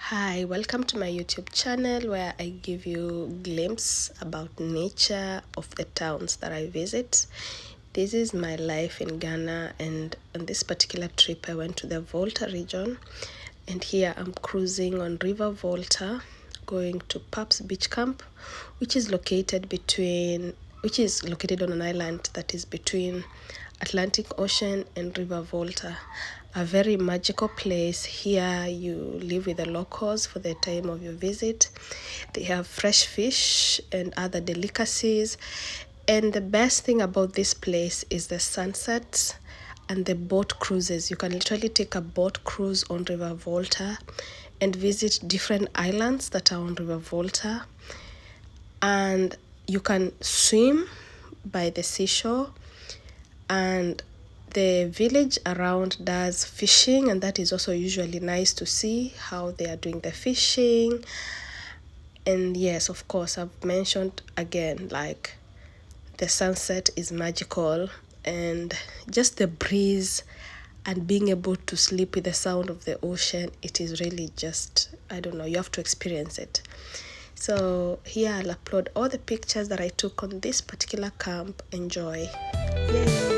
Hi, welcome to my YouTube channel where I give you glimpse about nature of the towns that I visit. This is my life in Ghana, and on this particular trip I went to the Volta region, and here I'm cruising on River Volta going to Paps Beach Camp, which is located on an island that is between Atlantic Ocean and River Volta. A very magical place. Here you live with the locals for the time of your visit. They have fresh fish and other delicacies, and the best thing about this place is the sunsets and the boat cruises. You can literally take a boat cruise on River Volta and visit different islands that are on River Volta, and you can swim by the seashore, and the village around does fishing, and that is also usually nice to see how they are doing the fishing. And yes, of course, I've mentioned again, like, the sunset is magical, and just the breeze and being able to sleep with the sound of the ocean, it is really just, I don't know, you have to experience it. So here I'll upload all the pictures that I took on this particular camp. Enjoy. Yay.